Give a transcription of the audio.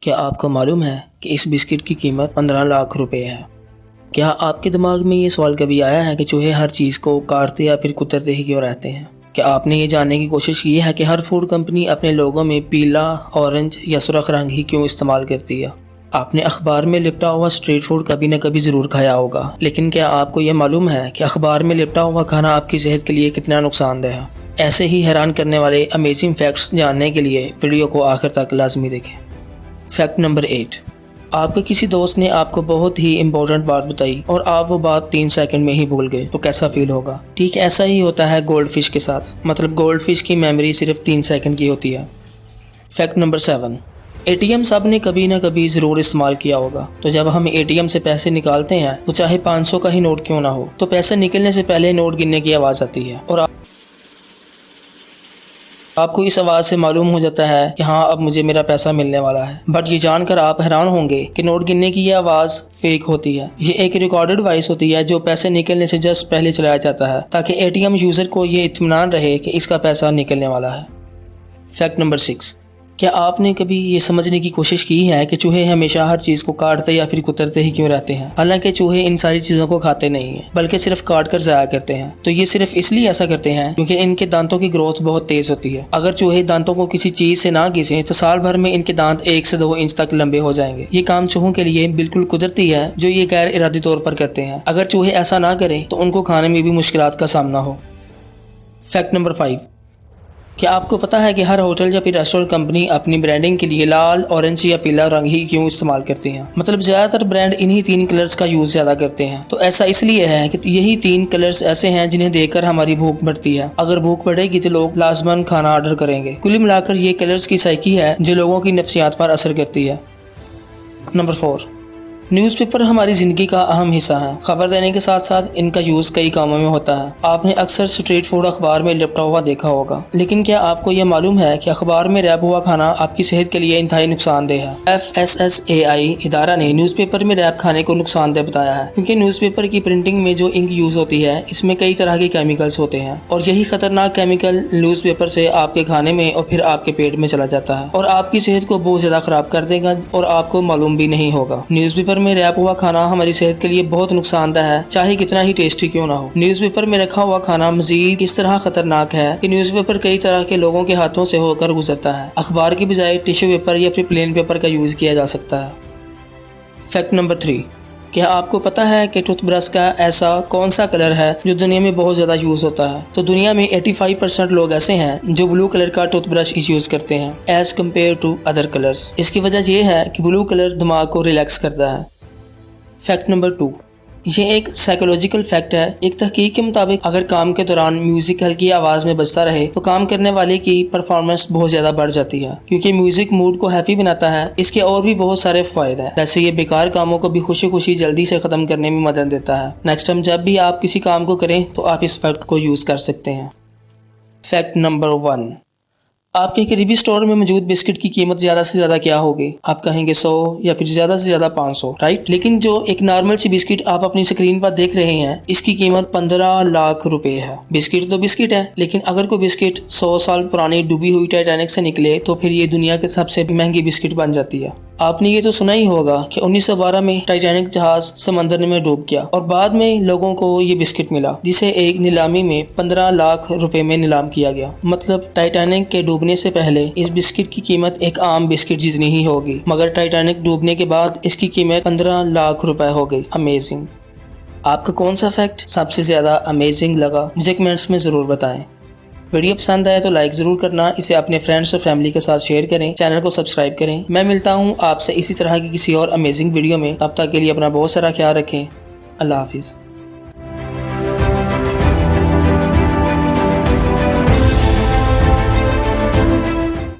क्या आपको मालूम है कि इस बिस्किट की कीमत 15 लाख रुपए है। क्या आपके दिमाग में ये सवाल कभी आया है कि चूहे हर चीज़ को काटते या फिर कुतरते ही क्यों रहते हैं। क्या आपने ये जानने की कोशिश की है कि हर फूड कंपनी अपने लोगों में पीला, ऑरेंज या सुर्ख रंग ही क्यों इस्तेमाल करती है। आपने अखबार में लिपटा हुआ स्ट्रीट फूड कभी न कभी ज़रूर खाया होगा, लेकिन क्या आपको यह मालूम है कि अखबार में लिपटा हुआ खाना आपकी सेहत के लिए कितना नुकसानदेह है। ऐसे ही हैरान करने वाले अमेजिंग फैक्ट्स जानने के लिए वीडियो को आखिर तक लाजमी देखें। Fact number 8। आपके किसी दोस्त ने आपको बहुत ही इम्पोर्टेंट बात बताई और आप वो बात 3 सेकंड में ही भूल गए तो कैसा फील होगा। ठीक ऐसा ही होता है गोल्ड फिश के साथ, मतलब गोल्ड फिश की मेमोरी सिर्फ 3 सेकंड की होती है। Fact number 7। एटीएम सब ने कभी ना कभी ज़रूर इस्तेमाल किया होगा। तो जब हम एटीएम से पैसे निकालते हैं तो चाहे 500 का ही नोट क्यों ना हो, तो पैसे निकलने से पहले नोट गिनने की आवाज़ आती है और आपको इस आवाज़ से मालूम हो जाता है कि हाँ, अब मुझे मेरा पैसा मिलने वाला है। बट ये जानकर आप हैरान होंगे कि नोट गिनने की ये आवाज़ फेक होती है। ये एक रिकॉर्डेड वॉइस होती है जो पैसे निकलने से जस्ट पहले चलाया जाता है ताकि एटीएम यूज़र को ये इत्मीनान रहे कि इसका पैसा निकलने वाला है। Fact number 6। क्या आपने कभी ये समझने की कोशिश की है कि चूहे हमेशा हर चीज़ को काटते या फिर कुतरते ही क्यों रहते हैं। हालांकि चूहे इन सारी चीज़ों को खाते नहीं हैं, बल्कि सिर्फ काट कर ज़ाया करते हैं। तो ये सिर्फ इसलिए ऐसा करते हैं क्योंकि इनके दांतों की ग्रोथ बहुत तेज़ होती है। अगर चूहे दांतों को किसी चीज़ से ना घिसें तो साल भर में इनके दांत 1 से 2 इंच तक लंबे हो जाएंगे। ये काम चूहों के लिए बिल्कुल कुदरती है, जो ये गैर इरादी तौर पर करते हैं। अगर चूहे ऐसा ना करें तो उनको खाने में भी मुश्किलात का सामना हो। Fact number 5। क्या आपको पता है कि हर होटल या फिर रेस्टोरेंट कंपनी अपनी ब्रांडिंग के लिए लाल, ऑरेंज या पीला रंग ही क्यों इस्तेमाल करती हैं। मतलब ज़्यादातर ब्रांड इन्हीं 3 कलर्स का यूज़ ज़्यादा करते हैं। तो ऐसा इसलिए है कि यही 3 कलर्स ऐसे हैं जिन्हें देखकर हमारी भूख बढ़ती है। अगर भूख बढ़ेगी तो लोग लाजमन खाना ऑर्डर करेंगे। कुल मिलाकर ये कलर्स की साइकी है जो लोगों की नफ्सियात पर असर करती है। नंबर 4। न्यूज़पेपर हमारी ज़िंदगी का अहम हिस्सा है। खबर देने के साथ साथ इनका यूज़ कई कामों में होता है। आपने अक्सर स्ट्रीट फूड अखबार में लिपटा हुआ देखा होगा, लेकिन क्या आपको यह मालूम है कि अखबार में रैप हुआ खाना आपकी सेहत के लिए इंतहाई नुकसानदेह है। FSSAI इदारा ने न्यूज़पेपर में रैप खाने को नुकसानदेह बताया है क्योंकि न्यूज़पेपर की प्रिंटिंग में जो इंक यूज़ होती है इसमें कई तरह के केमिकल्स होते हैं और यही खतरनाक केमिकल न्यूज़पेपर से आपके खाने में और फिर आपके पेट में चला जाता है और आपकी सेहत को बहुत ज़्यादा ख़राब कर देगा और आपको मालूम भी नहीं होगा। न्यूज़पेपर में रैप हुआ खाना हमारी सेहत के लिए बहुत नुकसानदेह है, चाहे कितना ही टेस्टी क्यों ना हो। न्यूज़पेपर में रखा हुआ खाना मजीद इस तरह खतरनाक है कि न्यूज़पेपर कई तरह के लोगों के हाथों से होकर गुजरता है। अखबार की बजाय टिश्यू पेपर या फिर प्लेन पेपर का यूज़ किया जा सकता है। Fact number 3। क्या आपको पता है कि टूथब्रश का ऐसा कौन सा कलर है जो दुनिया में बहुत ज़्यादा यूज़ होता है। तो दुनिया में 85% लोग ऐसे हैं जो ब्लू कलर का टूथब्रश यूज़ करते हैं as compare to other colours. इसकी वजह यह है कि ब्लू कलर दिमाग को रिलैक्स करता है। Fact number 2। ये एक साइकोलॉजिकल फैक्ट है। एक तहकीक के मुताबिक अगर काम के दौरान म्यूजिक हल्की आवाज़ में बजता रहे तो काम करने वाले की परफॉर्मेंस बहुत ज़्यादा बढ़ जाती है क्योंकि म्यूजिक मूड को हैप्पी बनाता है। इसके और भी बहुत सारे फ़ायदे हैं, जैसे ये बेकार कामों को भी खुशी खुशी जल्दी से ख़त्म करने में मदद देता है। नेक्स्ट टाइम जब भी आप किसी काम को करें तो आप इस फैक्ट को यूज़ कर सकते हैं। Fact number 1। आपके करीबी स्टोर में मौजूद बिस्किट की कीमत ज़्यादा से ज़्यादा क्या होगी। आप कहेंगे 100 या फिर ज़्यादा से ज़्यादा 500, राइट। लेकिन जो एक नॉर्मल सी बिस्किट आप अपनी स्क्रीन पर देख रहे हैं इसकी कीमत 15 लाख रुपए है। बिस्किट तो बिस्किट है, लेकिन अगर कोई बिस्किट 100 साल पुरानी डूबी हुई टाइटैनिक से निकले तो फिर ये दुनिया के सबसे महंगी बिस्किट बन जाती है। आपने ये तो सुना ही होगा कि 1912 में टाइटैनिक जहाज समंदर में डूब गया और बाद में लोगों को ये बिस्किट मिला जिसे एक नीलामी में 15 लाख रुपए में नीलाम किया गया। मतलब टाइटैनिक के डूबने से पहले इस बिस्किट की कीमत एक आम बिस्किट जितनी ही होगी, मगर टाइटैनिक डूबने के बाद इसकी कीमत 15 लाख रुपए हो गई। अमेजिंग। आपका कौन सा फैक्ट सबसे ज्यादा अमेजिंग लगा मुझे कमेंट्स में जरूर बताएं। वीडियो पसंद आए तो लाइक ज़रूर करना, इसे अपने फ्रेंड्स और फैमिली के साथ शेयर करें, चैनल को सब्सक्राइब करें। मैं मिलता हूँ आपसे इसी तरह की किसी और अमेजिंग वीडियो में। तब तक के लिए अपना बहुत सारा ख्याल रखें। अल्लाह हाफिज़।